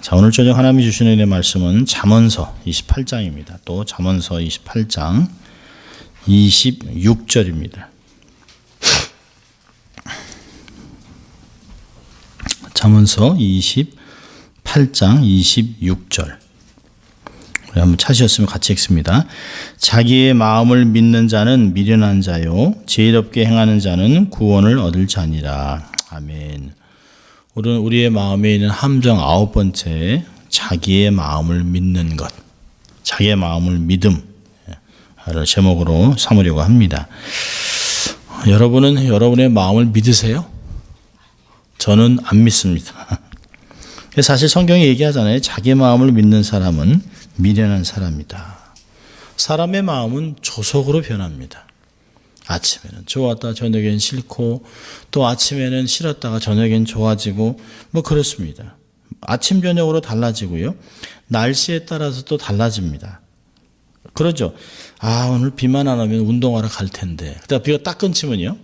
자, 오늘 저녁 하나님이 주시는 은혜의 말씀은 잠언서 28장입니다. 또 잠언서 28장 26절입니다. 잠언서 28장 26절. 우리 한번 찾으셨으면 같이 읽습니다. 자기의 마음을 믿는 자는 미련한 자요, 지혜롭게 행하는 자는 구원을 얻을 자니라. 아멘. 오늘 우리의 마음에 있는 함정 9번째, 자기의 마음을 믿는 것, 자기의 마음을 믿음을 제목으로 삼으려고 합니다. 여러분은 여러분의 마음을 믿으세요? 저는 안 믿습니다. 사실 성경이 얘기하잖아요. 자기의 마음을 믿는 사람은 미련한 사람이다. 사람의 마음은 조속으로 변합니다. 아침에는 좋았다 저녁엔 싫고, 또 아침에는 싫었다가 저녁엔 좋아지고, 뭐 그렇습니다. 아침 저녁으로 달라지고요, 날씨에 따라서 또 달라집니다. 그러죠. 아, 오늘 비만 안 오면 운동하러 갈 텐데, 그다가 비가 딱 끊치면요,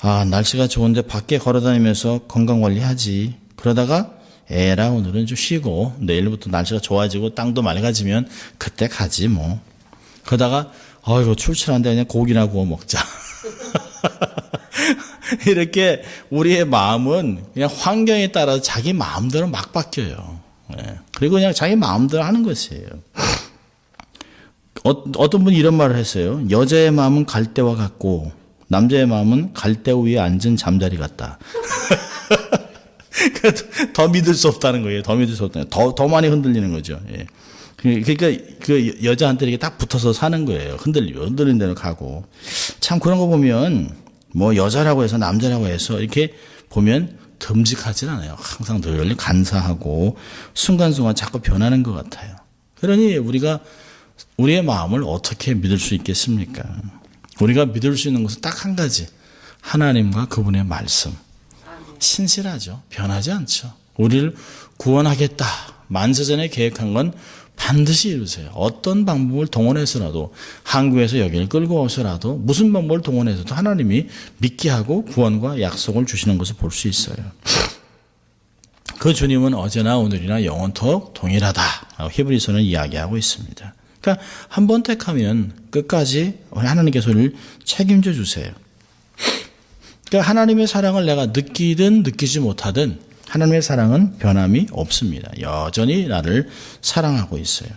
아, 날씨가 좋은데 밖에 걸어다니면서 건강관리하지. 그러다가 에라, 오늘은 좀 쉬고 내일부터 날씨가 좋아지고 땅도 맑아지면 그때 가지 뭐. 그러다가 이거 출출한데 그냥 고기나 구워 먹자. 이렇게 우리의 마음은 그냥 환경에 따라 자기 마음대로 막 바뀌어요. 그리고 그냥 자기 마음대로 하는 것이에요. 어떤 분이 이런 말을 했어요. 여자의 마음은 갈대와 같고 남자의 마음은 갈대 위에 앉은 잠자리 같다. 더 믿을 수 없다는 거예요. 더 믿을 수 없다는 거예요. 더 많이 흔들리는 거죠. 예. 그러니까 그 여자한테 이렇게 딱 붙어서 사는 거예요. 흔들리는 대로 가고. 참 그런 거 보면 뭐 여자라고 해서 남자라고 해서 이렇게 보면 듬직하진 않아요. 항상 늘 간사하고 순간순간 자꾸 변하는 것 같아요. 그러니 우리가 우리의 마음을 어떻게 믿을 수 있겠습니까? 우리가 믿을 수 있는 것은 딱 한 가지. 하나님과 그분의 말씀. 신실하죠. 변하지 않죠. 우리를 구원하겠다. 만세전에 계획한 건 반드시 이루세요. 어떤 방법을 동원해서라도, 한국에서 여기를 끌고 오서라도, 무슨 방법을 동원해서도 하나님이 믿게 하고 구원과 약속을 주시는 것을 볼 수 있어요. 그 주님은 어제나 오늘이나 영원토록 동일하다. 히브리서는 이야기하고 있습니다. 그러니까 한 번 택하면 끝까지 하나님께서 우리를 책임져 주세요. 그러니까 하나님의 사랑을 내가 느끼든 느끼지 못하든 하나님의 사랑은 변함이 없습니다. 여전히 나를 사랑하고 있어요.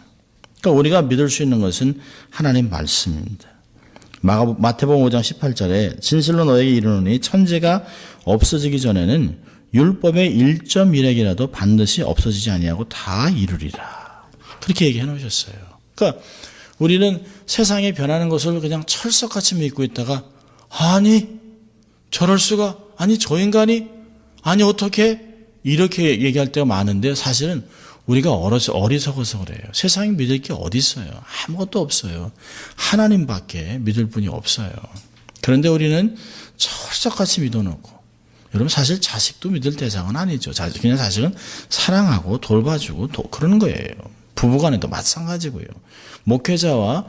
그러니까 우리가 믿을 수 있는 것은 하나님 말씀입니다. 마태복음 5장 18절에 진실로 너에게 이르노니 천지가 없어지기 전에는 율법의 1.1핵이라도 반드시 없어지지 아니하고 다 이루리라. 그렇게 얘기해 놓으셨어요. 그러니까 우리는 세상에 변하는 것을 그냥 철석같이 믿고 있다가, 아니 저럴 수가, 아니 저 인간이, 아니 어떻게, 이렇게 얘기할 때가 많은데 사실은 우리가 어리석어서 그래요. 세상에 믿을 게 어디 있어요? 아무것도 없어요. 하나님밖에 믿을 분이 없어요. 그런데 우리는 철석같이 믿어놓고, 여러분 사실 자식도 믿을 대상은 아니죠. 그냥 자식은 사랑하고 돌봐주고 그러는 거예요. 부부간에도 마찬가지고요. 목회자와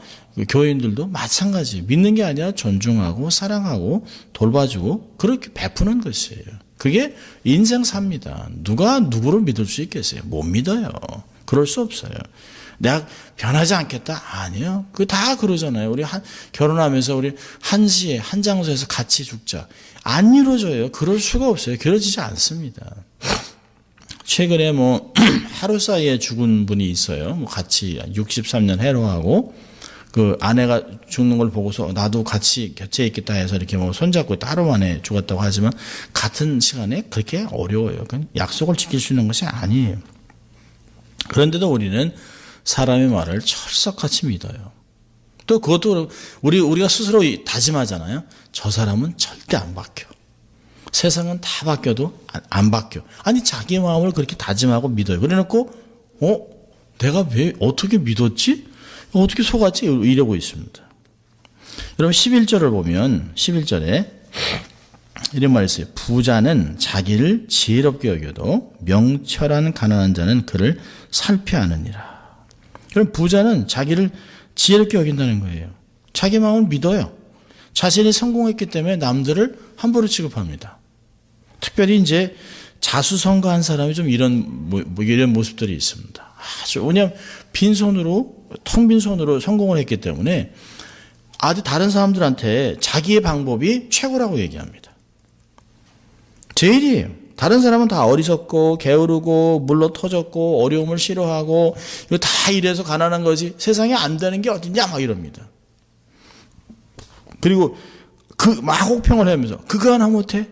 교인들도 마찬가지. 믿는 게 아니라 존중하고 사랑하고 돌봐주고 그렇게 베푸는 것이에요. 그게 인생사입니다. 누가 누구를 믿을 수 있겠어요? 못 믿어요. 그럴 수 없어요. 내가 변하지 않겠다? 아니요. 그거 다 그러잖아요. 우리 결혼하면서 우리 한 시에 한 장소에서 같이 죽자. 안 이루어져요. 그럴 수가 없어요. 그러지지 않습니다. 최근에 뭐 하루 사이에 죽은 분이 있어요. 뭐 같이 63년 해로하고 그 아내가 죽는 걸 보고서 나도 같이 곁에 있겠다 해서 이렇게 뭐 손잡고 하루 만에 죽었다고 하지만 같은 시간에 그렇게 어려워요. 약속을 지킬 수 있는 것이 아니에요. 그런데도 우리는 사람의 말을 철석같이 믿어요. 또 그것도 우리가 스스로 다짐하잖아요. 저 사람은 절대 안 바뀌어. 세상은 다 바뀌어도 안 바뀌어. 아니 자기 마음을 그렇게 다짐하고 믿어요. 그래놓고 내가 왜 어떻게 믿었지? 어떻게 속았지? 이러고 있습니다. 여러분 11절을 보면 11절에 이런 말이 있어요. 부자는 자기를 지혜롭게 여겨도 명철한 가난한 자는 그를 살피하느니라. 그럼 부자는 자기를 지혜롭게 여긴다는 거예요. 자기 마음을 믿어요. 자신이 성공했기 때문에 남들을 함부로 취급합니다. 특별히 이제 자수성가한 사람이 좀 이런 모습들이 있습니다. 아주 그냥 텅 빈 손으로 성공을 했기 때문에 아주 다른 사람들한테 자기의 방법이 최고라고 얘기합니다. 제일이에요. 다른 사람은 다 어리석고 게으르고 물러 터졌고 어려움을 싫어하고 이거 다 이래서 가난한 거지 세상에 안 되는 게 어딨냐 막 이럽니다. 그리고 막 혹평을 하면서 그거 하나 못해?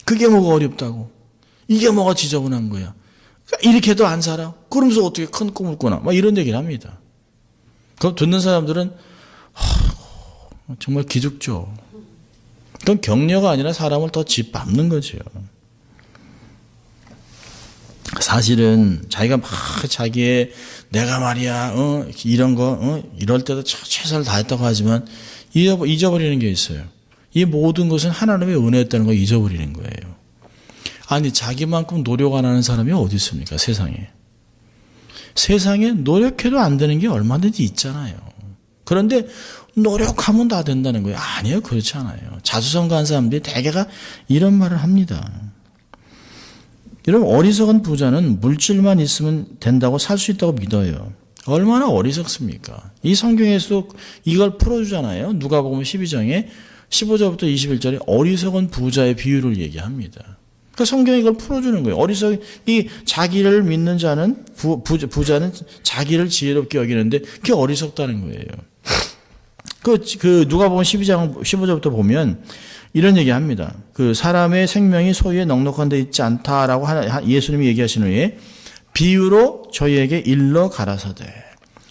그게 뭐가 어렵다고? 이게 뭐가 지저분한 거야? 이렇게 해도 안 살아? 그러면서 어떻게 큰 꿈을 꾸나? 막 이런 얘기를 합니다. 그럼 듣는 사람들은 정말 기죽죠. 그건 격려가 아니라 사람을 더 짓밟는 거죠. 사실은 자기가 막 자기의 내가 말이야 이런 거 이럴 때도 최선을 다했다고 하지만 잊어버리는 게 있어요. 이 모든 것은 하나님의 은혜였다는 걸 잊어버리는 거예요. 아니 자기만큼 노력 안 하는 사람이 어디 있습니까? 세상에. 세상에 노력해도 안 되는 게 얼마든지 있잖아요. 그런데 노력하면 다 된다는 거예요. 아니에요. 그렇지 않아요. 자수성가한 사람들이 대개가 이런 말을 합니다. 여러분 어리석은 부자는 물질만 있으면 된다고 살 수 있다고 믿어요. 얼마나 어리석습니까? 이 성경에서 이걸 풀어주잖아요. 누가복음 12장에 15절부터 21절에 어리석은 부자의 비유를 얘기합니다. 그러니까 성경이 이걸 풀어주는 거예요. 이 자기를 믿는 자는 부자는 자기를 지혜롭게 여기는데 그게 어리석다는 거예요. 그 누가복음 12장 15절부터 보면 이런 얘기합니다. 그 사람의 생명이 소유에 넉넉한 데 있지 않다라고 예수님이 얘기하신 후에 비유로 저희에게 일러 가라사대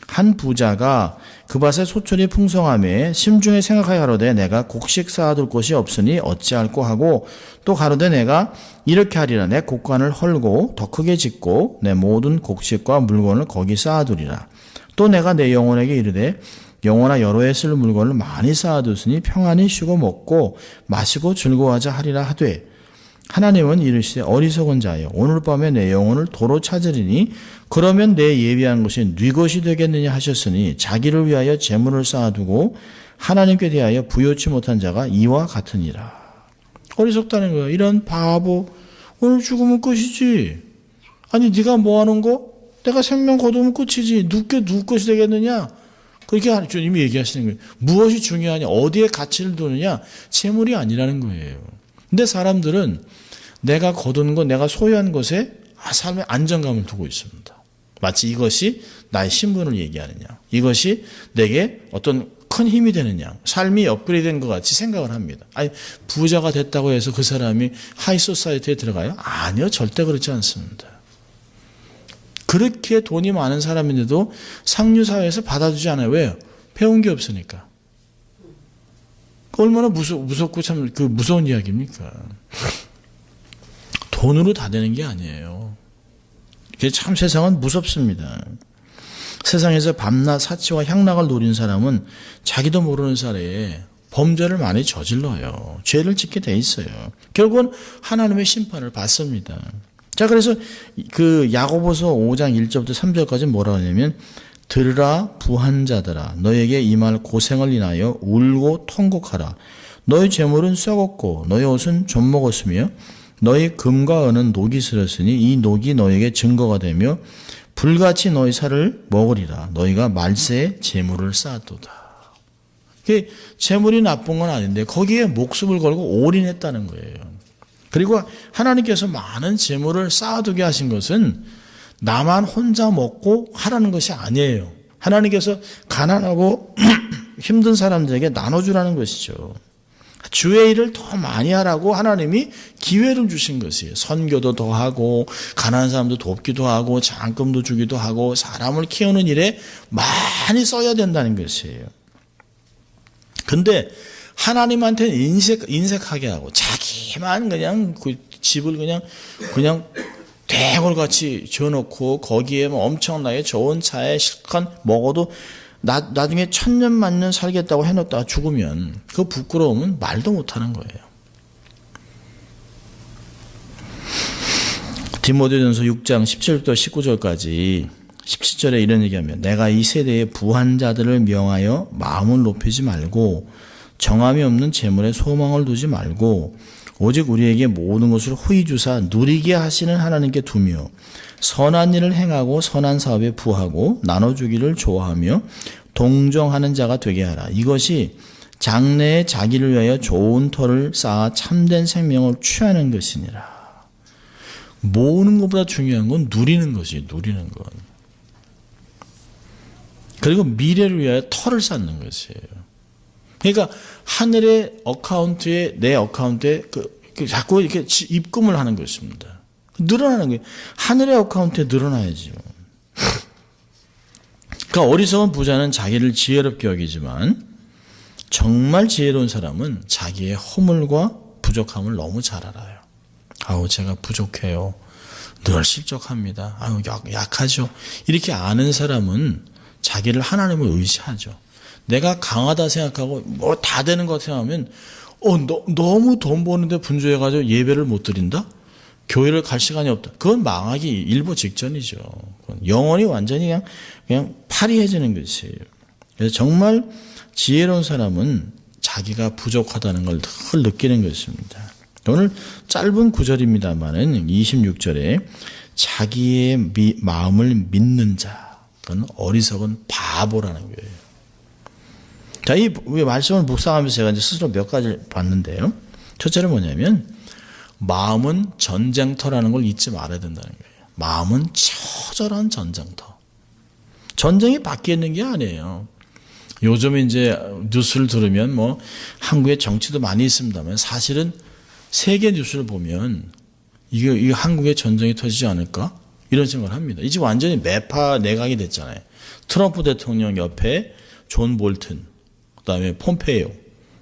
한 부자가 그 밭에 소출이 풍성함에 심중에 생각하여 가로되 내가 곡식 쌓아둘 곳이 없으니 어찌할꼬 하고 또 가로되 내가 이렇게 하리라 내 곡간을 헐고 더 크게 짓고 내 모든 곡식과 물건을 거기 쌓아두리라 또 내가 내 영혼에게 이르되 영혼아 여러 해 쓸 물건을 많이 쌓아두으니 평안히 쉬고 먹고 마시고 즐거워하자 하리라 하되 하나님은 이르시되 어리석은 자여 오늘 밤에 내 영혼을 도로 찾으리니 그러면 내 예비한 것이 네 것이 되겠느냐 하셨으니 자기를 위하여 재물을 쌓아두고 하나님께 대하여 부요치 못한 자가 이와 같으니라. 어리석다는 거예요. 이런 바보 오늘 죽으면 끝이지. 아니 네가 뭐하는 거? 내가 생명 거두면 끝이지. 누구 것이 되겠느냐? 그렇게 주님이 얘기하시는 거예요. 무엇이 중요하냐? 어디에 가치를 두느냐? 재물이 아니라는 거예요. 근데 사람들은 내가 거둔 것, 내가 소유한 것에 삶의 안정감을 두고 있습니다. 마치 이것이 나의 신분을 얘기하느냐. 이것이 내게 어떤 큰 힘이 되느냐. 삶이 업그레이드된 것 같이 생각을 합니다. 아니 부자가 됐다고 해서 그 사람이 하이소사이티에 들어가요? 아니요. 절대 그렇지 않습니다. 그렇게 돈이 많은 사람인데도 상류사회에서 받아주지 않아요. 왜요? 배운 게 없으니까. 얼마나 무섭고 참 그 무서운 이야기입니까? 돈으로 다 되는 게 아니에요. 참 세상은 무섭습니다. 세상에서 밤낮 사치와 향락을 노린 사람은 자기도 모르는 사이에 범죄를 많이 저질러요. 죄를 짓게 돼 있어요. 결국은 하나님의 심판을 받습니다. 자, 그래서 그 야고보서 5장 1절부터 3절까지 뭐라 하냐면 들으라 부한 자들아 너에게 이 말 고생을 인하여 울고 통곡하라. 너희 재물은 썩었고 너희 옷은 좀 먹었으며 너희 금과 은은 녹이 슬었으니 이 녹이 너에게 증거가 되며 불같이 너희 살을 먹으리라. 너희가 말세에 재물을 쌓았도다. 재물이 나쁜 건 아닌데 거기에 목숨을 걸고 올인했다는 거예요. 그리고 하나님께서 많은 재물을 쌓아두게 하신 것은 나만 혼자 먹고 하라는 것이 아니에요. 하나님께서 가난하고 힘든 사람들에게 나눠주라는 것이죠. 주의 일을 더 많이 하라고 하나님이 기회를 주신 것이에요. 선교도 더 하고 가난한 사람도 돕기도 하고 장금도 주기도 하고 사람을 키우는 일에 많이 써야 된다는 것이에요. 근데 하나님한테는 인색하게 하고 자기만 그냥 그 집을 그냥 대궐같이 지어놓고 거기에 엄청나게 좋은 차에 실컷 먹어도 나중에 천년 만년 살겠다고 해놓다가 죽으면 그 부끄러움은 말도 못하는 거예요. 디모데전서 6장 17절부터 19절까지 17절에 이런 얘기하면 내가 이 세대의 부한 자들을 명하여 마음을 높이지 말고 정함이 없는 재물에 소망을 두지 말고 오직 우리에게 모든 것을 호의 주사 누리게 하시는 하나님께 두며 선한 일을 행하고 선한 사업에 부하고 나눠주기를 좋아하며 동정하는 자가 되게 하라. 이것이 장래에 자기를 위하여 좋은 터를 쌓아 참된 생명을 취하는 것이니라. 모으는 것보다 중요한 건 누리는 것이 누리는 것. 그리고 미래를 위하여 터를 쌓는 것이에요. 그러니까 하늘의 어카운트에 내 어카운트에 자꾸 이렇게 입금을 하는 것입니다. 늘어나는 거예요. 하늘의 어카운트에 늘어나야죠. 그러니까 어리석은 부자는 자기를 지혜롭게 여기지만 정말 지혜로운 사람은 자기의 허물과 부족함을 너무 잘 알아요. 아우 제가 부족해요. 늘 실족합니다. 아우 약하죠. 이렇게 아는 사람은 자기를 하나님을 의지하죠. 내가 강하다 생각하고 뭐 다 되는 것 생각하면 너무 돈 버는데 분주해가지고 예배를 못 드린다? 교회를 갈 시간이 없다. 그건 망하기 일보 직전이죠. 영혼이 완전히 그냥 파리해지는 것이에요. 그래서 정말 지혜로운 사람은 자기가 부족하다는 걸 늘 느끼는 것입니다. 오늘 짧은 구절입니다만은 26절에 자기의 마음을 믿는 자, 그건 어리석은 바보라는 거예요. 자, 이 말씀을 묵상하면서 제가 이제 스스로 몇 가지를 봤는데요. 첫째는 뭐냐면 마음은 전쟁터라는 걸 잊지 말아야 된다는 거예요. 마음은 처절한 전쟁터. 전쟁이 밖에 있는 게 아니에요. 요즘 이제 뉴스를 들으면 뭐 한국의 정치도 많이 있습니다만 사실은 세계 뉴스를 보면 이게 한국의 전쟁이 터지지 않을까? 이런 생각을 합니다. 이제 완전히 매파 내각이 됐잖아요. 트럼프 대통령 옆에 존 볼튼, 그다음에 폼페이오,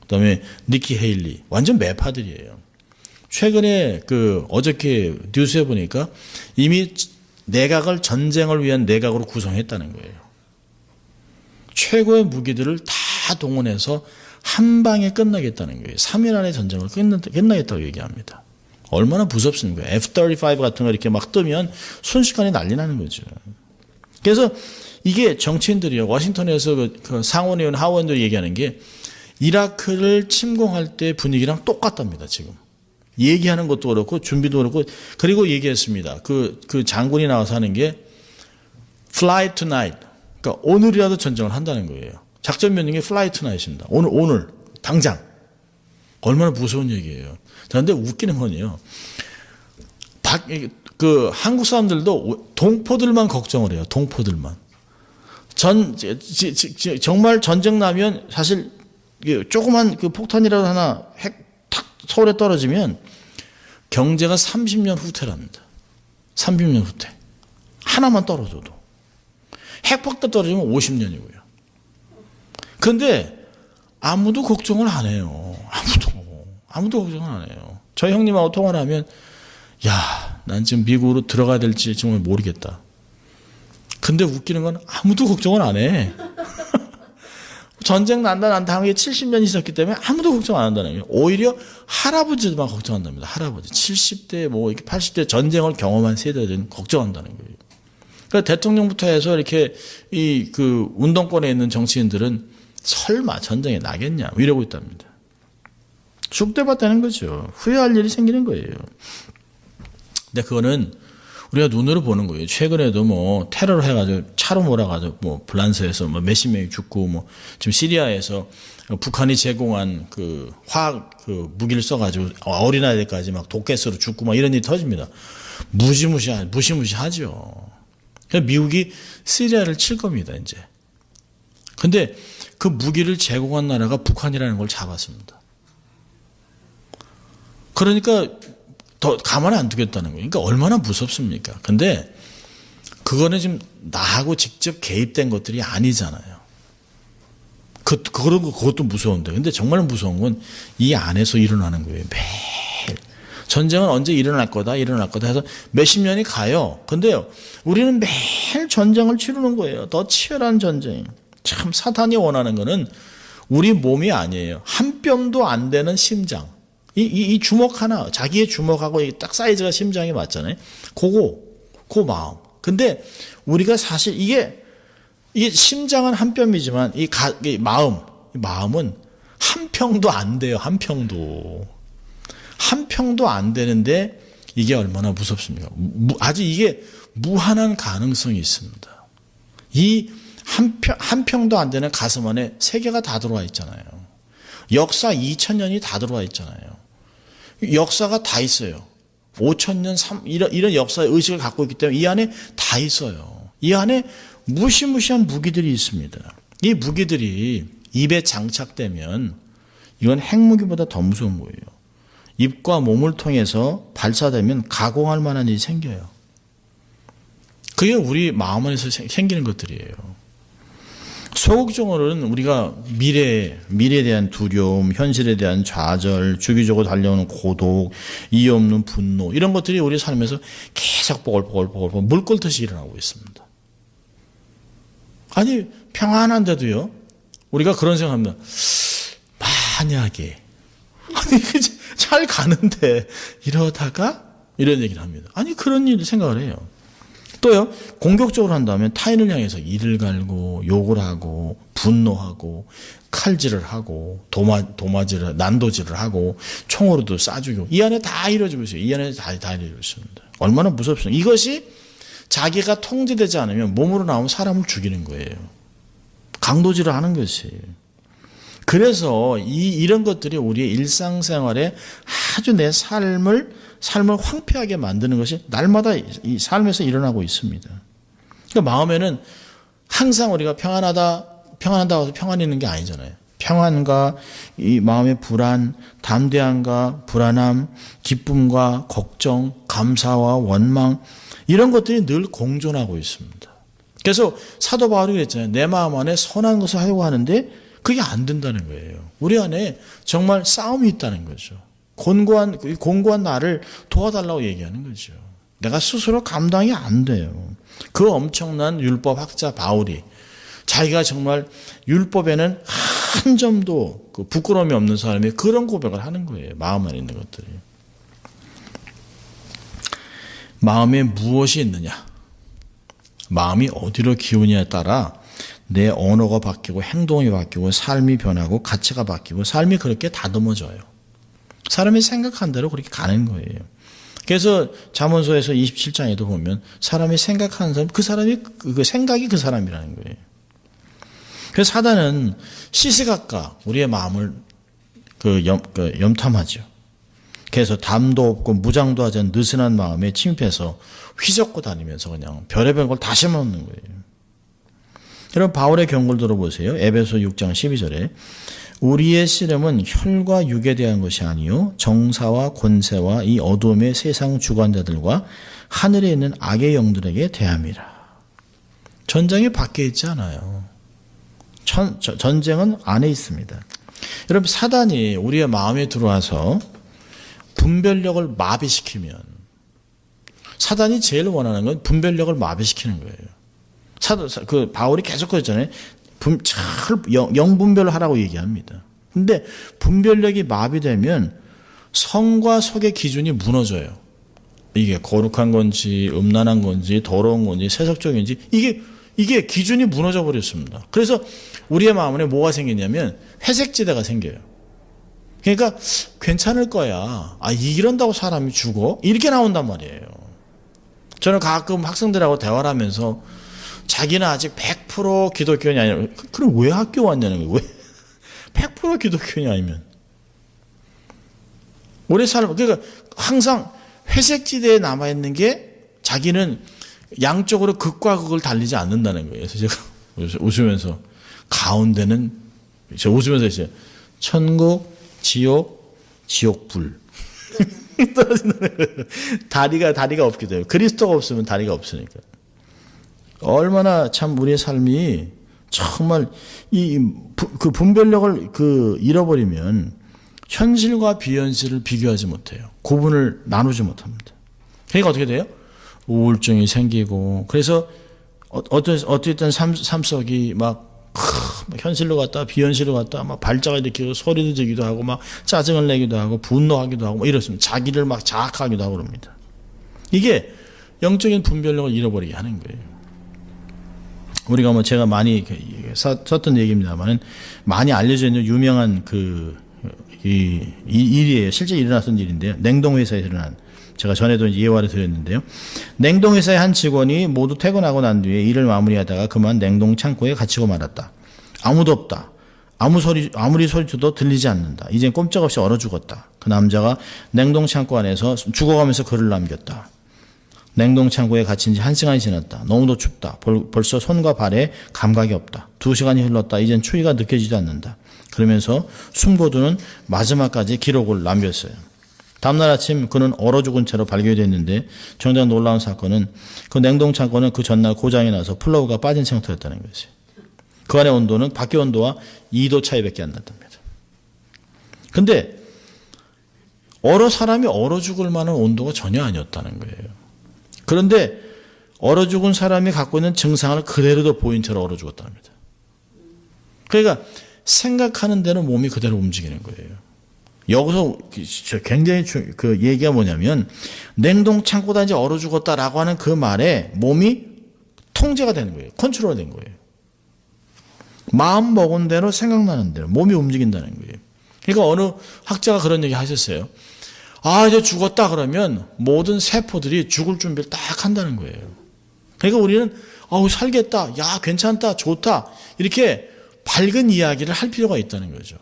그다음에 니키 헤일리, 완전 매파들이에요. 최근에 어저께 뉴스에 보니까 이미 내각을 전쟁을 위한 내각으로 구성했다는 거예요. 최고의 무기들을 다 동원해서 한 방에 끝나겠다는 거예요. 3일 안에 전쟁을 끝나겠다고 얘기합니다. 얼마나 무섭습니까? F-35 같은 거 이렇게 막 뜨면 순식간에 난리 나는 거죠. 그래서 이게 정치인들이요. 워싱턴에서 그 상원의원 하원들이 얘기하는 게 이라크를 침공할 때 분위기랑 똑같답니다. 지금. 얘기하는 것도 그렇고 준비도 그렇고 그리고 얘기했습니다. 그 장군이 나와서 하는 게 fly tonight. 그러니까 오늘이라도 전쟁을 한다는 거예요. 작전 명령이 fly tonight입니다. 오늘 당장. 얼마나 무서운 얘기예요. 그런데 웃기는 건요. 한국 사람들도 동포들만 걱정을 해요. 동포들만. 정말 전쟁 나면 사실 조그만 폭탄이라도 하나 탁 서울에 떨어지면 경제가 30년 후퇴랍니다. 30년 후퇴. 하나만 떨어져도. 핵폭탄 떨어지면 50년이고요. 그런데 아무도 걱정을 안 해요. 아무도 걱정을 안 해요. 저희 형님하고 통화를 하면 난 지금 미국으로 들어가야 될지 정말 모르겠다. 근데 웃기는 건 아무도 걱정을 안 해. 전쟁 난다 하게 70년이 있었기 때문에 아무도 걱정 안 한다는 거예요. 오히려 할아버지들만 걱정한답니다. 할아버지. 70대 80대 전쟁을 경험한 세대들은 걱정한다는 거예요. 그러니까 대통령부터 해서 이렇게 운동권에 있는 정치인들은 설마 전쟁이 나겠냐 이러고 있답니다. 죽대봤다는 거죠. 후회할 일이 생기는 거예요. 근데 그거는 우리가 눈으로 보는 거예요. 최근에도 테러를 해가지고 차로 몰아가지고 불란서에서 몇십 명이 죽고 지금 시리아에서 북한이 제공한 화학 무기를 써가지고 어린아이들까지 독가스로 죽고 이런 일이 터집니다. 무시무시하죠. 그래서 미국이 시리아를 칠 겁니다, 이제. 근데 그 무기를 제공한 나라가 북한이라는 걸 잡았습니다. 그러니까 더 가만히 안 두겠다는 거예요. 그러니까 얼마나 무섭습니까? 근데 그거는 지금 나하고 직접 개입된 것들이 아니잖아요. 그것도 무서운데. 근데 정말 무서운 건 이 안에서 일어나는 거예요. 매일. 전쟁은 언제 일어날 거다 해서 몇십 년이 가요. 근데요, 우리는 매일 전쟁을 치르는 거예요. 더 치열한 전쟁. 참 사탄이 원하는 거는 우리 몸이 아니에요. 한 뼘도 안 되는 심장. 이 주먹 하나, 자기의 주먹하고 딱 사이즈가 심장이 맞잖아요. 그 마음. 근데 우리가 사실 이게 심장은 한 뼘이지만 이 마음은 한 평도 안 돼요. 한 평도. 한 평도 안 되는데 이게 얼마나 무섭습니까? 아주 이게 무한한 가능성이 있습니다. 이 한 평도 안 되는 가슴 안에 세계가 다 들어와 있잖아요. 역사 2000년이 다 들어와 있잖아요. 역사가 다 있어요. 5000년, 이런 역사의 의식을 갖고 있기 때문에 이 안에 다 있어요. 이 안에 무시무시한 무기들이 있습니다. 이 무기들이 입에 장착되면 이건 핵무기보다 더 무서운 거예요. 입과 몸을 통해서 발사되면 가공할 만한 일이 생겨요. 그게 우리 마음 안에서 생기는 것들이에요. 소극적으로는 우리가 미래에 대한 두려움, 현실에 대한 좌절, 주기적으로 달려오는 고독, 이유 없는 분노, 이런 것들이 우리 삶에서 계속 보글보글 물끓듯이 일어나고 있습니다. 아니, 평안한데도요, 우리가 그런 생각합니다. 만약에, 아니, 잘 가는데, 이러다가, 이런 얘기를 합니다. 아니, 그런 일 생각을 해요. 또요, 공격적으로 한다면 타인을 향해서 이를 갈고, 욕을 하고, 분노하고, 칼질을 하고, 도마질을, 난도질을 하고, 총으로도 쏴주고, 이 안에 다 이루어지고 있어요. 이 안에 다 이루어지고 있습니다. 얼마나 무섭습니까? 이것이 자기가 통제되지 않으면 몸으로 나오면 사람을 죽이는 거예요. 강도질을 하는 것이. 그래서 이런 것들이 우리의 일상생활에 아주 내 삶을 황폐하게 만드는 것이 날마다 이 삶에서 일어나고 있습니다. 그러니까 마음에는 항상 우리가 평안하다고 해서 평안이 있는 게 아니잖아요. 평안과 이 마음의 불안, 담대함과 불안함, 기쁨과 걱정, 감사와 원망, 이런 것들이 늘 공존하고 있습니다. 그래서 사도 바울이 그랬잖아요. 내 마음 안에 선한 것을 하려고 하는데 그게 안 된다는 거예요. 우리 안에 정말 싸움이 있다는 거죠. 공고한 나를 도와달라고 얘기하는 거죠. 내가 스스로 감당이 안 돼요. 그 엄청난 율법 학자 바울이 자기가 정말 율법에는 한 점도 부끄러움이 없는 사람이 그런 고백을 하는 거예요. 마음 안에 있는 것들이. 마음에 무엇이 있느냐? 마음이 어디로 기우냐에 따라 내 언어가 바뀌고 행동이 바뀌고 삶이 변하고 가치가 바뀌고 삶이 그렇게 다듬어져요. 사람이 생각한 대로 그렇게 가는 거예요. 그래서 잠언서에서 27장에도 보면 사람이 생각하는 사람, 그 사람이 그 생각이 그 사람이라는 거예요. 그래서 사단은 시시각각 우리의 마음을 염탐하죠. 그래서 담도 없고 무장도 하지 않은 느슨한 마음에 침입해서 휘젓고 다니면서 그냥 별의별 걸 다 심어놓는 거예요. 여러분 바울의 경고를 들어보세요. 에베소 6장 12절에 우리의 씨름은 혈과 육에 대한 것이 아니요 정사와 권세와 이 어두움의 세상 주관자들과 하늘에 있는 악의 영들에게 대함이라. 전쟁이 밖에 있지 않아요. 전쟁은 안에 있습니다. 여러분 사단이 우리의 마음에 들어와서 분별력을 마비시키면 사단이 제일 원하는 건 분별력을 마비시키는 거예요. 바울이 계속 그랬잖아요. 영분별을 하라고 얘기합니다. 근데 분별력이 마비되면 성과 속의 기준이 무너져요. 이게 거룩한 건지 음란한 건지 더러운 건지 세속적인지 이게 기준이 무너져 버렸습니다. 그래서 우리의 마음 안에 뭐가 생기냐면 회색지대가 생겨요. 그러니까 괜찮을 거야. 이런다고 사람이 죽어? 이렇게 나온단 말이에요. 저는 가끔 학생들하고 대화를 하면서 자기는 아직 100% 기독교인이 아니라 그럼 왜 학교 왔냐는 거예요. 왜 100% 기독교인이 아니면 우리 삶 그러니까 항상 회색지대에 남아있는 게 자기는 양쪽으로 극과 극을 달리지 않는다는 거예요. 그래서 제가 웃으면서 가운데는 제가 웃으면서 이제 천국, 지옥, 지옥불 떨어진다는 거예요. 다리가 없게 돼요. 그리스도가 없으면 다리가 없으니까. 얼마나 참 우리의 삶이 정말 그 분별력을 잃어버리면 현실과 비현실을 비교하지 못해요. 구분을 나누지 못합니다. 그러니까 어떻게 돼요? 우울증이 생기고 그래서 어쨌든 삶 속이 막 현실로 갔다 비현실로 갔다 막 발작을 일으키고 소리도 지기도 하고 막 짜증을 내기도 하고 분노하기도 하고 막 이렇습니다. 자기를 막 자학하기도 하고 그럽니다. 이게 영적인 분별력을 잃어버리게 하는 거예요. 우리가 제가 많이 썼던 얘기입니다만 많이 알려져 있는 유명한 이 일이에요. 실제 일어났던 일인데요. 냉동회사에서 일어난, 제가 전에도 예화를 드렸는데요. 냉동회사의 한 직원이 모두 퇴근하고 난 뒤에 일을 마무리하다가 그만 냉동 창고에 갇히고 말았다. 아무도 없다. 아무리 소리쳐도 들리지 않는다. 이젠 꼼짝없이 얼어 죽었다. 그 남자가 냉동 창고 안에서 죽어가면서 글을 남겼다. 냉동 창고에 갇힌 지 1시간이 지났다. 너무도 춥다. 벌써 손과 발에 감각이 없다. 2시간이 흘렀다. 이젠 추위가 느껴지지 않는다. 그러면서 숨고두는 마지막까지 기록을 남겼어요. 다음날 아침 그는 얼어 죽은 채로 발견됐는데 정작 놀라운 사건은 그 냉동 창고는 그 전날 고장이 나서 플러그가 빠진 상태였다는 것이. 그 안의 온도는 밖의 온도와 2도 차이밖에 안 났답니다. 근데 사람이 얼어 죽을 만한 온도가 전혀 아니었다는 거예요. 그런데 얼어 죽은 사람이 갖고 있는 증상을 그대로도 보인 채로 얼어 죽었답니다. 그러니까 생각하는 대로 몸이 그대로 움직이는 거예요. 여기서 굉장히 그 얘기가 뭐냐면 냉동 창고다 이제 얼어 죽었다라고 하는 그 말에 몸이 통제가 되는 거예요. 컨트롤 된 거예요. 마음 먹은 대로 생각나는 대로 몸이 움직인다는 거예요. 그러니까 어느 학자가 그런 얘기 하셨어요. 이제 죽었다 그러면 모든 세포들이 죽을 준비를 딱 한다는 거예요. 그러니까 우리는 살겠다, 야 괜찮다, 좋다 이렇게 밝은 이야기를 할 필요가 있다는 거죠.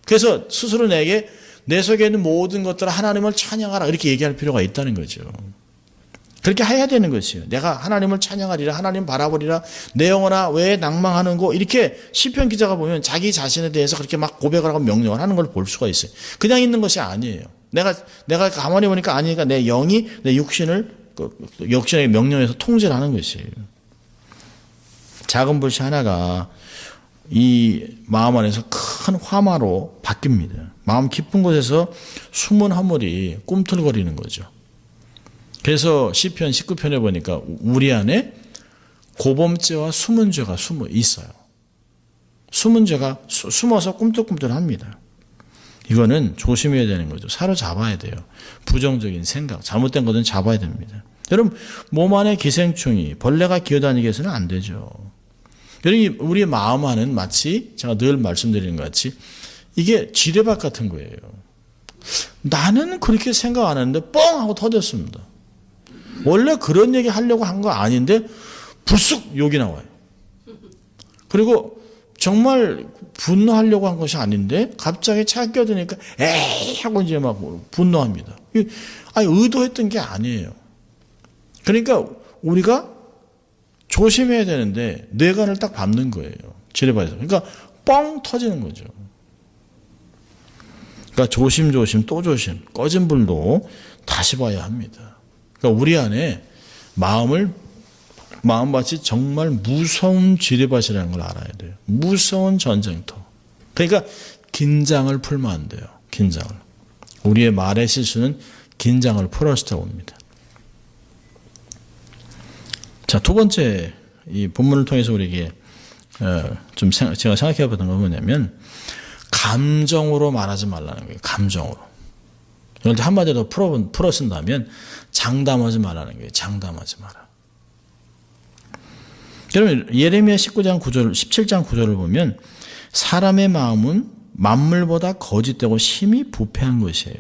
그래서 스스로 내게 내 속에 있는 모든 것들을 하나님을 찬양하라 이렇게 얘기할 필요가 있다는 거죠. 그렇게 해야 되는 것이에요. 내가 하나님을 찬양하리라, 하나님 바라보리라, 내 영혼아 왜 낭망하는 거 이렇게 시편 기자가 보면 자기 자신에 대해서 그렇게 막 고백을 하고 명령을 하는 걸 볼 수가 있어요. 그냥 있는 것이 아니에요. 내가 가만히 보니까 아니니까 내 영이 내 육신을 역신의 명령에서 통제를 하는 것이에요. 작은 불씨 하나가 이 마음 안에서 큰 화마로 바뀝니다. 마음 깊은 곳에서 숨은 화물이 꿈틀거리는 거죠. 그래서 시편 19편에 보니까 우리 안에 고범죄와 숨은 죄가 숨어 있어요. 숨은 죄가 숨어서 꿈틀꿈틀합니다. 이거는 조심해야 되는 거죠. 사로잡아야 돼요. 부정적인 생각, 잘못된 것은 잡아야 됩니다. 여러분 몸 안에 기생충이 벌레가 기어다니게 해서는 안 되죠. 여러분 우리의 마음 안은 마치 제가 늘 말씀드리는 것 같이 이게 지뢰밭 같은 거예요. 나는 그렇게 생각 안 했는데 뻥 하고 터졌습니다. 원래 그런 얘기 하려고 한 거 아닌데 불쑥 욕이 나와요. 그리고 정말 분노하려고 한 것이 아닌데 갑자기 차에 껴드니까 에이 하고 이제 막 분노합니다. 의도했던 게 아니에요. 그러니까 우리가 조심해야 되는데 뇌관을 딱 밟는 거예요. 지뢰밭에서. 그러니까 뻥 터지는 거죠. 그러니까 조심 또 조심. 꺼진 불도 다시 봐야 합니다. 그러니까 우리 안에 마음밭이 정말 무서운 지뢰밭이라는 걸 알아야 돼요. 무서운 전쟁터. 그러니까 긴장을 풀면 안 돼요. 긴장을. 우리의 말의 실수는 긴장을 풀었을 때 옵니다. 자, 두 번째 이 본문을 통해서 우리에게 좀 제가 생각해 봤던 건 뭐냐면 감정으로 말하지 말라는 거예요. 감정으로. 이걸 한마디로 풀어 쓴다면 장담하지 말라는 거예요. 장담하지 마라. 여러분 예레미야 17장 9절을 보면 사람의 마음은 만물보다 거짓되고 심히 부패한 것이에요.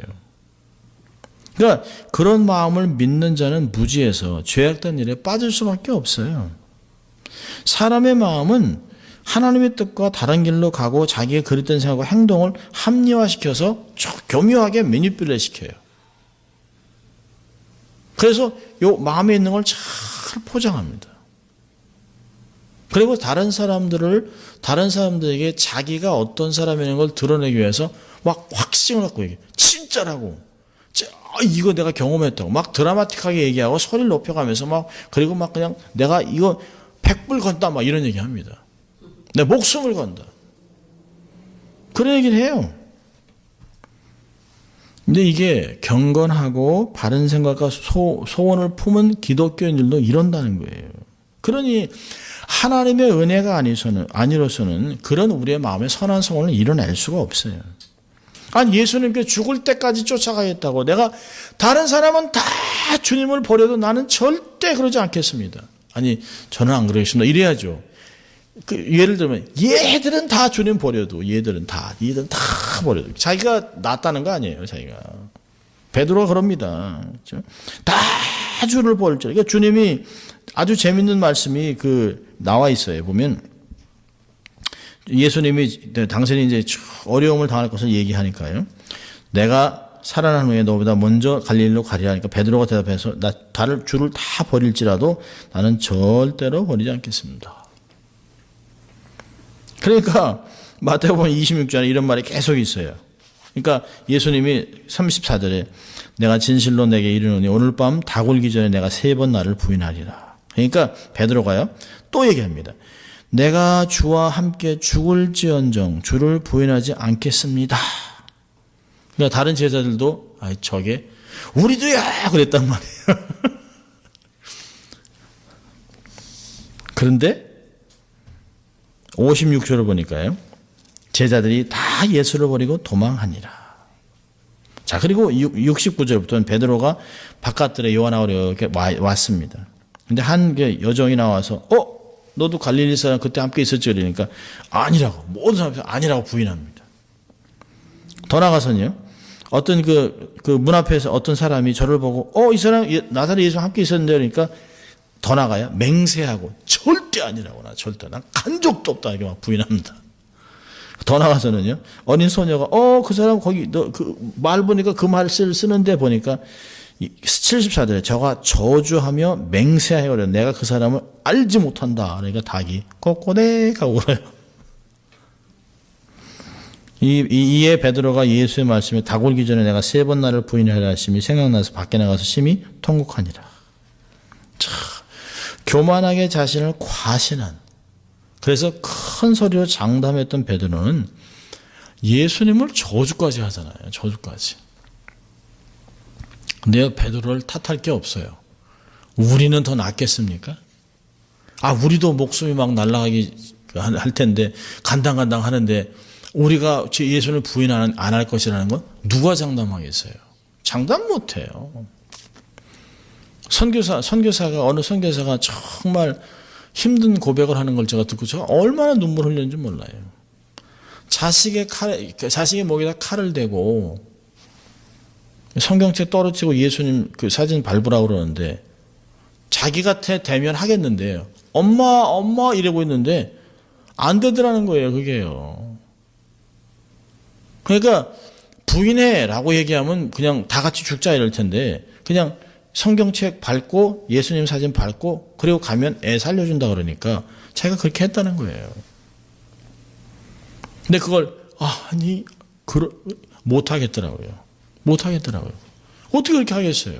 그러니까 그런 마음을 믿는 자는 무지해서 죄악된 일에 빠질 수밖에 없어요. 사람의 마음은 하나님의 뜻과 다른 길로 가고 자기의 그릇된 생각과 행동을 합리화시켜서 교묘하게 매니플레 시켜요. 그래서 요 마음에 있는 걸 잘 포장합니다. 그리고 다른 사람들에게 자기가 어떤 사람이라는 걸 드러내기 위해서 막 확신을 갖고 얘기해. 진짜라고. 이거 내가 경험했다고. 막 드라마틱하게 얘기하고 소리를 높여가면서 그리고 그냥 내가 이거 100불 건다 이런 얘기 합니다. 내 목숨을 건다. 그런 얘기를 해요. 근데 이게 경건하고 바른 생각과 소원을 품은 기독교인들도 이런다는 거예요. 그러니 하나님의 은혜가 아니로서는 그런 우리의 마음의 선한 소원을 이뤄낼 수가 없어요. 예수님께 죽을 때까지 쫓아가겠다고 내가 다른 사람은 다 주님을 버려도 나는 절대 그러지 않겠습니다. 저는 안 그러겠습니다. 이래야죠. 예를 들면 얘들은 다 주님 버려도 얘들은 다 버려도 자기가 낫다는 거 아니에요. 자기가. 베드로가 그럽니다. 그렇죠? 다 주를 버릴 줄. 그러니까 주님이 아주 재밌는 말씀이 나와 있어요. 보면 예수님이 당신이 이제 어려움을 당할 것을 얘기하니까요. 내가 살아난 후에 너보다 먼저 갈릴리로 가리라 하니까 베드로가 대답해서 주를 다 버릴지라도 나는 절대로 버리지 않겠습니다. 그러니까 마태복음 26장에 이런 말이 계속 있어요. 그러니까 예수님이 34절에 내가 진실로 내게 이르노니 오늘 밤 닭 울기 전에 내가 3번 나를 부인하리라. 그러니까 베드로가요 또 얘기합니다. 내가 주와 함께 죽을지언정 주를 부인하지 않겠습니다. 그러니까 다른 제자들도 저게 우리도야 그랬단 말이에요. 그런데 56절을 보니까요. 제자들이 다 예수를 버리고 도망하니라. 자, 그리고 69절부터는 베드로가 바깥들에 요한하우려 이렇게 왔습니다. 근데 한 여종이 나와서 너도 갈릴리 사람 그때 함께 있었지 그러니까 아니라고 모든 사람이 아니라고 부인합니다. 더 나가서는요. 어떤 문 앞에서 어떤 사람이 저를 보고 이 사람 나사렛 예수와 함께 있었는데 그러니까 더 나가요. 맹세하고 절대 아니라고 난 간 적도 없다 이렇게 막 부인합니다. 더 나가서는요. 어린 소녀가 그 사람 거기 말 보니까 그 말을 쓰는데 보니까 74절에 저가 저주하며 맹세하여 그래요. 내가 그 사람을 알지 못한다. 그러니까 닭이 꼬꼬댁 하고 그래요. 이에 베드로가 예수의 말씀에 닭 울기 전에 내가 3번 나를 부인하라 하심이 생각나서 밖에 나가서 심히 통곡하니라. 참 교만하게 자신을 과신한 그래서 큰 소리로 장담했던 베드로는 예수님을 저주까지 하잖아요. 저주까지. 근데 베드로를 탓할 게 없어요. 우리는 더 낫겠습니까? 우리도 목숨이 막 날아가기 할 텐데 간당간당 하는데 우리가 예수님을 부인 안 할 것이라는 건 누가 장담하겠어요? 장담 못해요. 선교사가 어느 선교사가 정말 힘든 고백을 하는 걸 제가 듣고 제가 얼마나 눈물 흘렸는지 몰라요. 자식의 목에다 칼을 대고 성경책 떨어뜨리고 예수님 사진 밟으라고 그러는데 자기가 대면 하겠는데요. 엄마 이러고 있는데 안 되더라는 거예요. 그게요. 그러니까 부인해라고 얘기하면 그냥 다 같이 죽자 이럴 텐데 그냥 성경책 밟고 예수님 사진 밟고 그리고 가면 애 살려준다 그러니까 자기가 그렇게 했다는 거예요. 근데 그걸 못하겠더라고요. 어떻게 그렇게 하겠어요?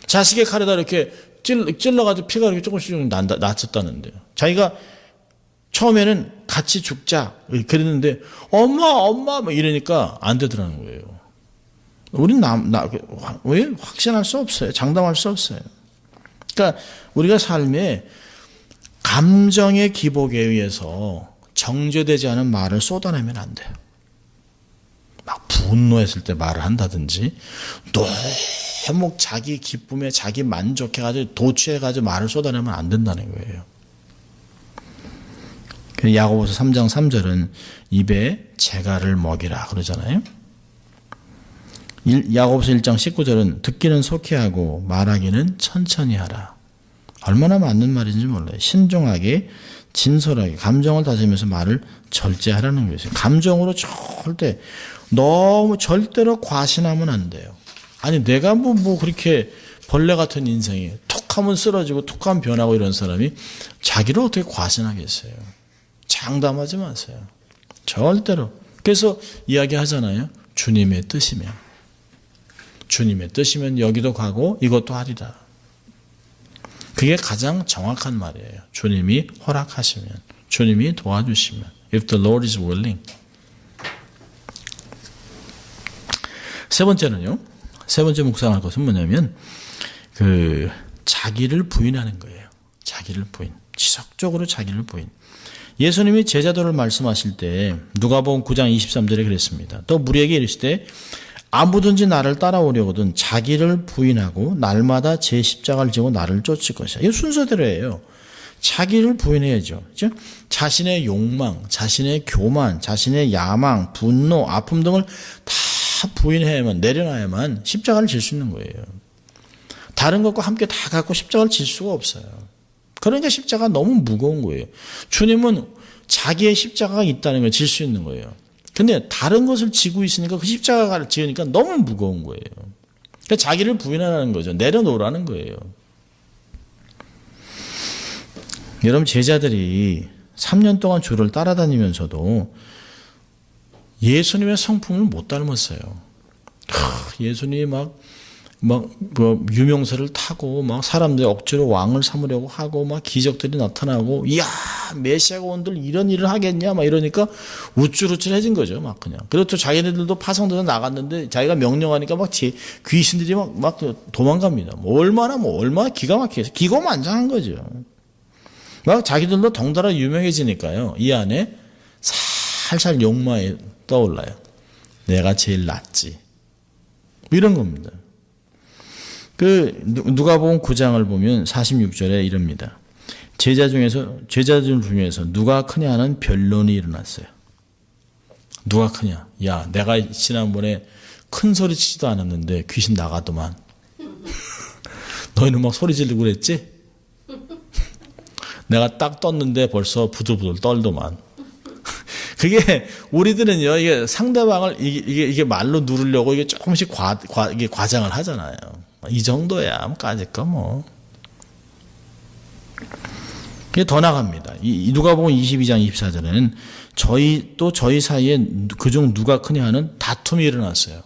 자식의 칼에다 이렇게 찔러가지고 피가 이렇게 조금씩 났었다는데요. 자기가 처음에는 같이 죽자 그랬는데 엄마 막 이러니까 안 되더라는 거예요. 우린 왜 확신할 수 없어요. 장담할 수 없어요. 그러니까 우리가 삶에 감정의 기복에 의해서 정죄되지 않은 말을 쏟아내면 안 돼요. 막 분노했을 때 말을 한다든지 너무 자기 기쁨에 자기 만족해가지고 도취해가지고 말을 쏟아내면 안 된다는 거예요. 야고보서 3장 3절은 입에 재갈을 먹이라 그러잖아요. 야고보서 1장 19절은 듣기는 속히 하고 말하기는 천천히 하라. 얼마나 맞는 말인지 몰라요. 신중하게 진솔하게 감정을 다스리면서 말을 절제하라는 것이에요. 감정으로 너무 절대로 과신하면 안 돼요. 아니 내가 뭐 그렇게 벌레 같은 인생이 툭하면 쓰러지고 툭하면 변하고 이런 사람이 자기를 어떻게 과신하겠어요. 장담하지 마세요. 절대로. 그래서 이야기하잖아요. 주님의 뜻이면 여기도 가고 이것도 하리라. 그게 가장 정확한 말이에요. 주님이 허락하시면, 주님이 도와주시면. If the Lord is willing. 세 번째는요. 세 번째 묵상할 것은 뭐냐면 자기를 부인하는 거예요. 자기를 부인. 지속적으로 자기를 부인. 예수님이 제자들을 말씀하실 때 누가복음 9장 23절에 그랬습니다. 또 무리에게 이르시되 아무든지 나를 따라오려거든 자기를 부인하고 날마다 제 십자가를 지고 나를 쫓을 것이야. 이거 순서대로예요. 자기를 부인해야죠. 그죠? 자신의 욕망, 자신의 교만, 자신의 야망, 분노, 아픔 등을 다 부인해야만, 내려놔야만 십자가를 질 수 있는 거예요. 다른 것과 함께 다 갖고 십자가를 질 수가 없어요. 그러니까 십자가가 너무 무거운 거예요. 주님은 자기의 십자가가 있다는 걸 질 수 있는 거예요. 근데 다른 것을 지고 있으니까 그 십자가를 지으니까 너무 무거운 거예요. 그러니까 자기를 부인하라는 거죠. 내려놓으라는 거예요. 여러분, 제자들이 3년 동안 주를 따라다니면서도 예수님의 성품을 못 닮았어요. 예수님이 막 유명세를 타고 막 사람들이 억지로 왕을 삼으려고 하고 막 기적들이 나타나고, 이야, 메시아가 온들 이런 일을 하겠냐 막 이러니까 우쭐우쭐해진 거죠. 막 그냥. 그리고 또 자기네들도 파송돼서 나갔는데 자기가 명령하니까 막 귀신들이 막 도망갑니다. 얼마나 기가 막혀서 기고만장한 거죠. 막 자기들도 덩달아 유명해지니까요. 이 안에 살살 욕망이 떠올라요. 내가 제일 낫지. 이런 겁니다. 누가복음 9장을 보면 46절에 이럽니다. 제자들 중에서 누가 크냐 하는 변론이 일어났어요. 누가 크냐? 야, 내가 지난번에 큰 소리 치지도 않았는데 귀신 나가더만. 너희는 막 소리 지르고 그랬지? 내가 딱 떴는데 벌써 부들부들 떨더만. 그게 우리들은요, 이게 상대방을 이게 말로 누르려고 이게 조금씩 이게 과장을 하잖아요. 이 정도야, 까짓 거 뭐. 그게 더 나갑니다. 이 누가복음 22장 24절에는 저희 사이에 그중 누가 크냐 하는 다툼이 일어났어요.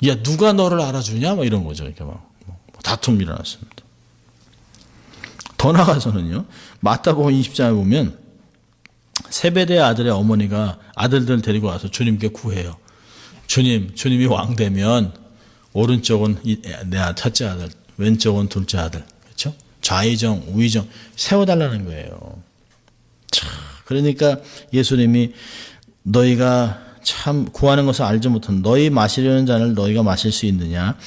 야, 누가 너를 알아주냐? 막 이런 거죠. 이렇게 막 다툼이 일어났습니다. 더 나가서는요, 마태복음 20장에 보면 세베대 아들의 어머니가 아들들 데리고 와서 주님께 구해요. 주님이 왕 되면 오른쪽은 내 첫째 아들, 왼쪽은 둘째 아들, 그렇죠? 좌의정, 우의정 세워달라는 거예요. 그러니까 예수님이 너희가 참 구하는 것을 알지 못한 너희 마시려는 잔을 너희가 마실 수 있느냐?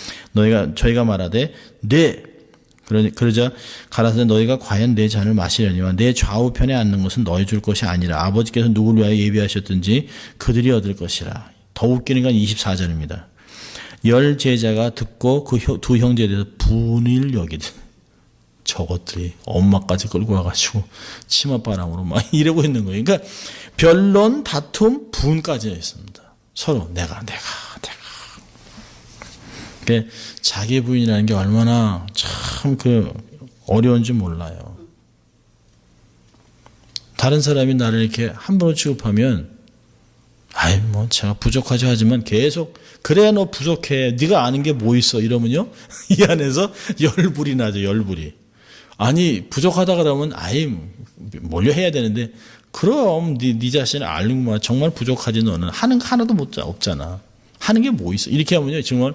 저희가 말하되 그러자 가라사대 너희가 과연 내 잔을 마시려니와 내 좌우편에 앉는 것은 너희 줄 것이 아니라 아버지께서 누구를 위하여 예비하셨든지 그들이 얻을 것이라. 더 웃기는 건 24절입니다. 10 제자가 듣고 그 두 형제에 대해서 분을 여기듯 저것들이 엄마까지 끌고 와가지고 치맛바람으로 막 이러고 있는 거예요. 그러니까 변론, 다툼, 분까지 있습니다. 서로 내가. 그러니까 자기 부인이라는 게 얼마나 참 어려운지 몰라요. 다른 사람이 나를 이렇게 함부로 취급하면 제가 부족하죠 하지만 계속 그래 너 부족해. 네가 아는 게 뭐 있어 이러면요. 이 안에서 열불이 나죠. 열불이. 아니 부족하다 그러면 몰려 해야 되는데 그럼 네 자신을 알는구만. 정말 부족하지 너는. 하는 거 하나도 없잖아. 하는 게 뭐 있어. 이렇게 하면요. 정말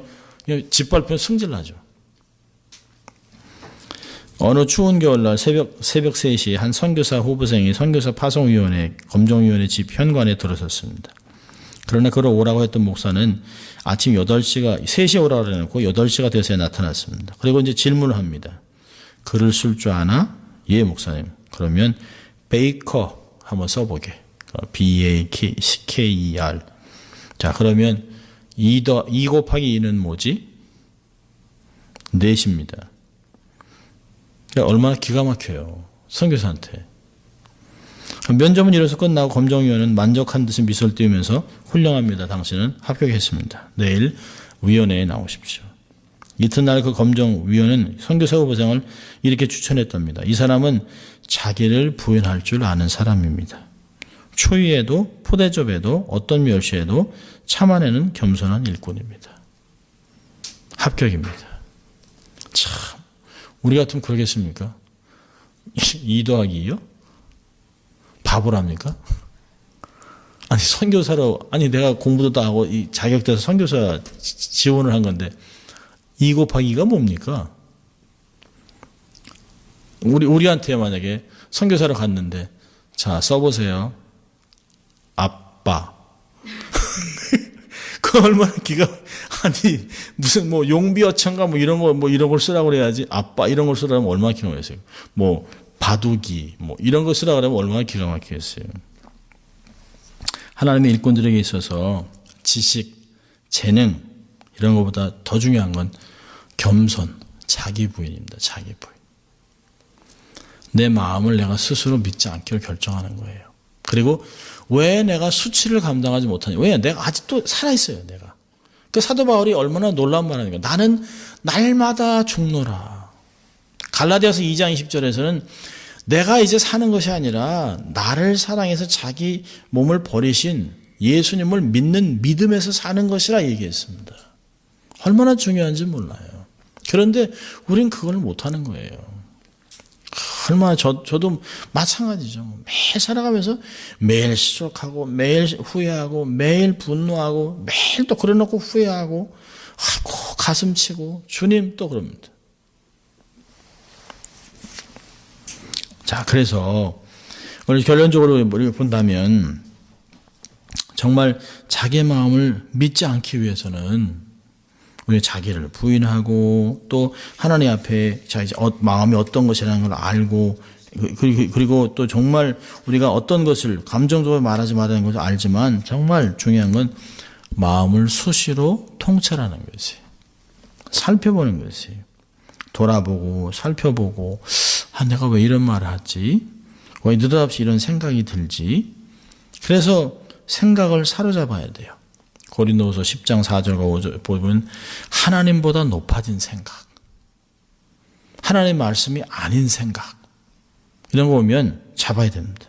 짓밟히면 승질나죠. 어느 추운 겨울날 새벽 3시에 한 선교사 후보생이 선교사 파송위원회 검정위원회 집 현관에 들어섰습니다. 그러나 그를 오라고 했던 목사는 아침 3시에 오라고 해놓고 8시가 돼서야 나타났습니다. 그리고 이제 질문을 합니다. 글을 쓸 줄 아나? 예, 목사님. 그러면 베이커 한번 써보게. B-A-K-E-R. 자, 그러면 2 곱하기 2는 뭐지? 4입니다. 얼마나 기가 막혀요. 선교사한테. 면접은 이래서 끝나고 검정위원은 만족한 듯이 미소를 띄우면서 훌륭합니다. 당신은 합격했습니다. 내일 위원회에 나오십시오. 이튿날 그 검정위원은 선교사 후보생을 이렇게 추천했답니다. 이 사람은 자기를 부인할 줄 아는 사람입니다. 추위에도 포대접에도 어떤 멸시에도 참아내는 겸손한 일꾼입니다. 합격입니다. 참 우리 같으면 그러겠습니까? 2 더하기 2요? 바보랍니까? 아니 선교사로 내가 공부도 하고 자격돼서 선교사 지원을 한 건데 2 곱하기 2가 뭡니까? 우리한테 만약에 선교사로 갔는데 자 써보세요. 아빠. 그 얼마나 아니 무슨 뭐 용비어천가 뭐 이런 걸 쓰라고 그래야지. 아빠 이런 걸 쓰라고 하면 얼마나 기가 막히겠어요. 뭐 바둑이 뭐 이런 거 쓰라고 하면 얼마나 기가 막히겠어요. 하나님의 일꾼들에게 있어서 지식, 재능 이런 것보다 더 중요한 건 겸손, 자기 부인입니다. 자기 부인. 내 마음을 내가 스스로 믿지 않기로 결정하는 거예요. 그리고 왜 내가 수치를 감당하지 못하냐. 왜? 내가 아직도 살아있어요. 내가. 그 사도 바울이 얼마나 놀라운 말 하는 거야. 나는 날마다 죽노라. 갈라디아서 2장 20절에서는 내가 이제 사는 것이 아니라 나를 사랑해서 자기 몸을 버리신 예수님을 믿는 믿음에서 사는 것이라 얘기했습니다. 얼마나 중요한지 몰라요. 그런데 우린 그걸 못하는 거예요. 얼마나 저도 마찬가지죠. 매일 살아가면서 매일 시족하고 매일 후회하고 매일 분노하고 매일 또 그래놓고 후회하고 아이고 가슴치고 주님 또 그럽니다. 자, 그래서 오늘 결론적으로 우리가 본다면 정말 자기의 마음을 믿지 않기 위해서는 우리 자기를 부인하고 또 하나님 앞에 자기 마음이 어떤 것이라는 걸 알고 그리고 또 정말 우리가 어떤 것을 감정적으로 말하지 말라는 것을 알지만 정말 중요한 건 마음을 수시로 통찰하는 것이 살펴보는 것이 돌아보고 살펴보고 내가 왜 이런 말을 하지? 왜 느닷없이 이런 생각이 들지? 그래서 생각을 사로잡아야 돼요. 고린도후서 10장 4절과 5절 보면 하나님보다 높아진 생각, 하나님 말씀이 아닌 생각 이런 거 보면 잡아야 됩니다.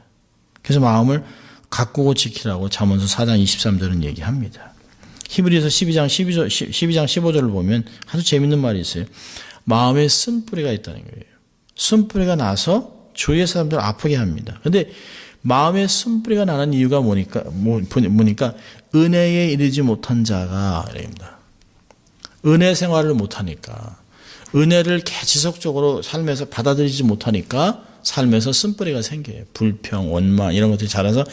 그래서 마음을 가꾸고 지키라고 잠언서 4장 23절은 얘기합니다. 히브리서 12장 15절을 보면 아주 재밌는 말이 있어요. 마음에 쓴뿌리가 있다는 거예요. 쓴뿌리가 나서 주위의 사람들을 아프게 합니다. 그런데 마음에 쓴뿌리가 나는 이유가 뭐니까 은혜에 이르지 못한 자가 이랍니다. 은혜 생활을 못하니까 은혜를 지속적으로 삶에서 받아들이지 못하니까 삶에서 쓴뿌리가 생겨요. 불평, 원망 이런 것들이 자라서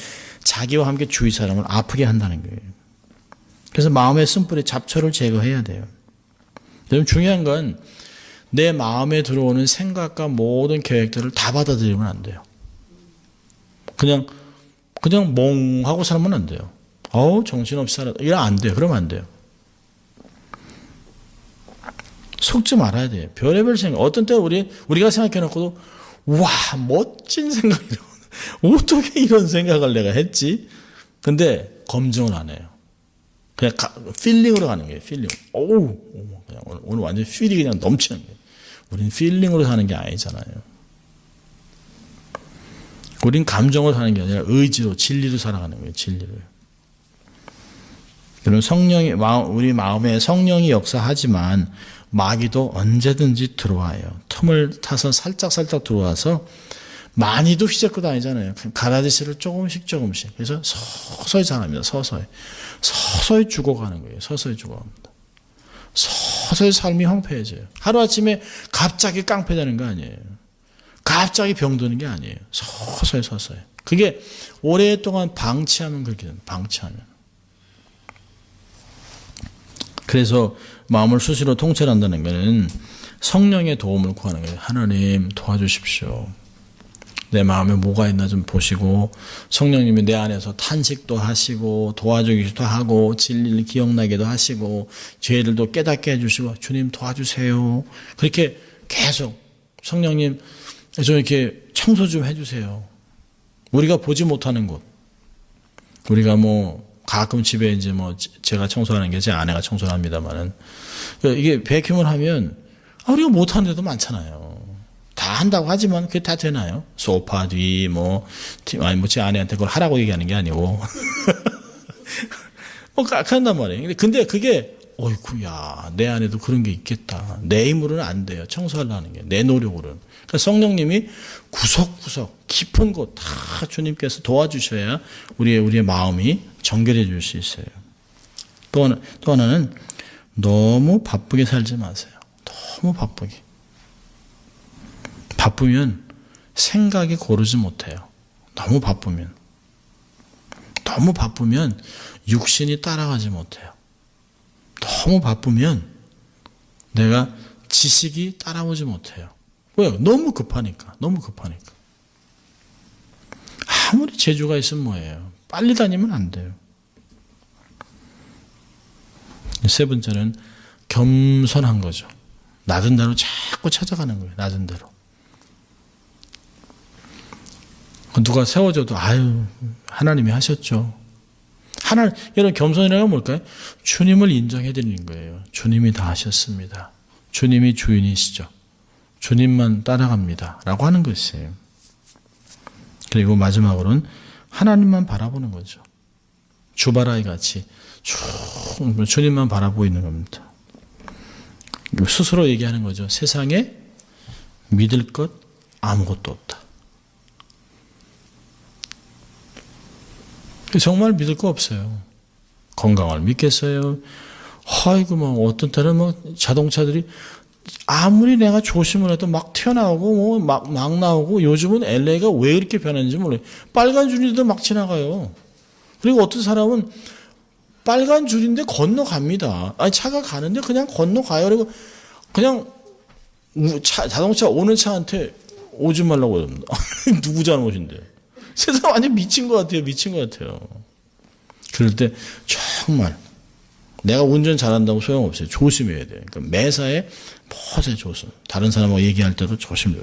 자기와 함께 주위 사람을 아프게 한다는 거예요. 그래서 마음의 쓴뿌리 잡초를 제거해야 돼요. 여러분 중요한 건 내 마음에 들어오는 생각과 모든 계획들을 다 받아들이면 안 돼요. 그냥 멍하고 살면 안 돼요. 정신없이 살아. 이러면 안 돼요. 그러면 안 돼요. 속지 말아야 돼요. 별의별 생각. 어떤 때 우리가 생각해놓고도 와 멋진 생각이라고. 어떻게 이런 생각을 내가 했지? 근데 검증을 안 해요. 그냥 필링으로 가는 거예요. 필링. 그냥 오늘 완전 필이 그냥 넘치는 거예요. 우린 필링으로 사는 게 아니잖아요. 우린 감정으로 사는 게 아니라 의지로, 진리로 살아가는 거예요. 진리로. 여러분 우리 마음에 성령이 역사하지만 마귀도 언제든지 들어와요. 틈을 타서 살짝 들어와서 많이도 휘젓고 다니잖아요. 가라지씨를 조금씩. 그래서 서서히 자랍니다. 서서히 죽어가는 거예요. 서서히 죽어갑니다. 서서히 삶이 황폐해져요. 하루아침에 갑자기 깡패되는 거 아니에요. 갑자기 병드는 게 아니에요. 서서히. 그게 오랫동안 방치하면 그렇게 됩니다. 방치하면. 그래서 마음을 수시로 통찰한다는 것은 성령의 도움을 구하는 거예요. 하나님 도와주십시오. 내 마음에 뭐가 있나 좀 보시고 성령님이 내 안에서 탄식도 하시고 도와주기도 하고 진리를 기억나게도 하시고 죄들도 깨닫게 해주시고 주님 도와주세요. 그렇게 계속 성령님 좀 이렇게 청소 좀 해주세요. 우리가 보지 못하는 곳. 우리가 가끔 집에 이제 제가 청소하는 게 제 아내가 청소를 합니다만은 이게 베큐um을 하면 우리가 못하는 데도 많잖아요. 다 한다고 하지만 그게 다 되나요? 소파 뒤 제 아내한테 그걸 하라고 얘기하는 게 아니고 한단 말이에요. 근데 그게 어이구야 내 안에도 그런 게 있겠다. 내 힘으로는 안 돼요. 청소하려는 게 내 노력으로는. 그러니까 성령님이 구석구석 깊은 곳 다 주님께서 도와주셔야 우리의 마음이 정결해 줄 수 있어요. 또 하나는 너무 바쁘게 살지 마세요. 너무 바쁘면 생각이 고르지 못해요. 너무 바쁘면 육신이 따라가지 못해요. 너무 바쁘면 내가 지식이 따라오지 못해요. 왜요? 너무 급하니까. 아무리 재주가 있으면 뭐예요? 빨리 다니면 안 돼요. 세 번째는 겸손한 거죠. 낮은 대로 자꾸 찾아가는 거예요. 낮은 대로. 누가 세워줘도 아유 하나님이 하셨죠. 여러분 겸손이라는 건 뭘까요? 주님을 인정해 드리는 거예요. 주님이 다 하셨습니다. 주님이 주인이시죠. 주님만 따라갑니다. 라고 하는 것이에요. 그리고 마지막으로는 하나님만 바라보는 거죠. 주바라이 같이 주님만 바라보고 있는 겁니다. 스스로 얘기하는 거죠. 세상에 믿을 것 아무것도 없다. 정말 믿을 거 없어요. 건강을 믿겠어요. 아이고, 어떤 때는 자동차들이 아무리 내가 조심을 해도 막 튀어나오고, 막 나오고, 요즘은 LA가 왜 이렇게 변했는지 몰라요. 빨간 줄인데도 막 지나가요. 그리고 어떤 사람은 빨간 줄인데 건너갑니다. 아니, 차가 가는데 그냥 건너가요. 그리고 그냥 자동차 오는 차한테 오지 말라고 그럽니다. 누구 잘못인데. 세상 완전 미친 것 같아요. 그럴 때 정말 내가 운전 잘한다고 소용없어요. 조심해야 돼요. 그러니까 매사에 모세 조심. 다른 사람하고 얘기할 때도 조심.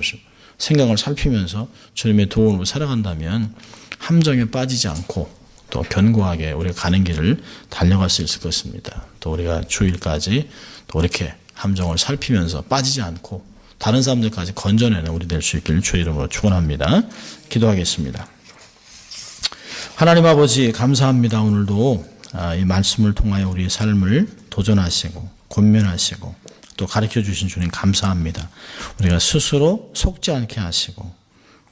생각을 살피면서 주님의 도움으로 살아간다면 함정에 빠지지 않고 또 견고하게 우리가 가는 길을 달려갈 수 있을 것입니다. 또 우리가 주일까지 또 이렇게 함정을 살피면서 빠지지 않고 다른 사람들까지 건져내는 우리 될 수 있기를 주의 이름으로 축원합니다. 기도하겠습니다. 하나님 아버지 감사합니다. 오늘도 이 말씀을 통하여 우리의 삶을 도전하시고 권면하시고 또 가르쳐 주신 주님 감사합니다. 우리가 스스로 속지 않게 하시고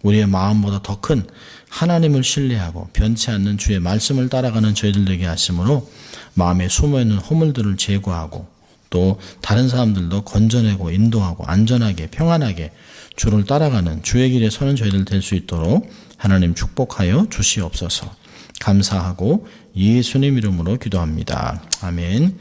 우리의 마음보다 더 큰 하나님을 신뢰하고 변치 않는 주의 말씀을 따라가는 저희들 되게 하심으로 마음에 숨어있는 허물들을 제거하고 또 다른 사람들도 건져내고 인도하고 안전하게 평안하게 주를 따라가는 주의 길에 서는 저희들 될 수 있도록 하나님 축복하여 주시옵소서. 감사하고 예수님 이름으로 기도합니다. 아멘.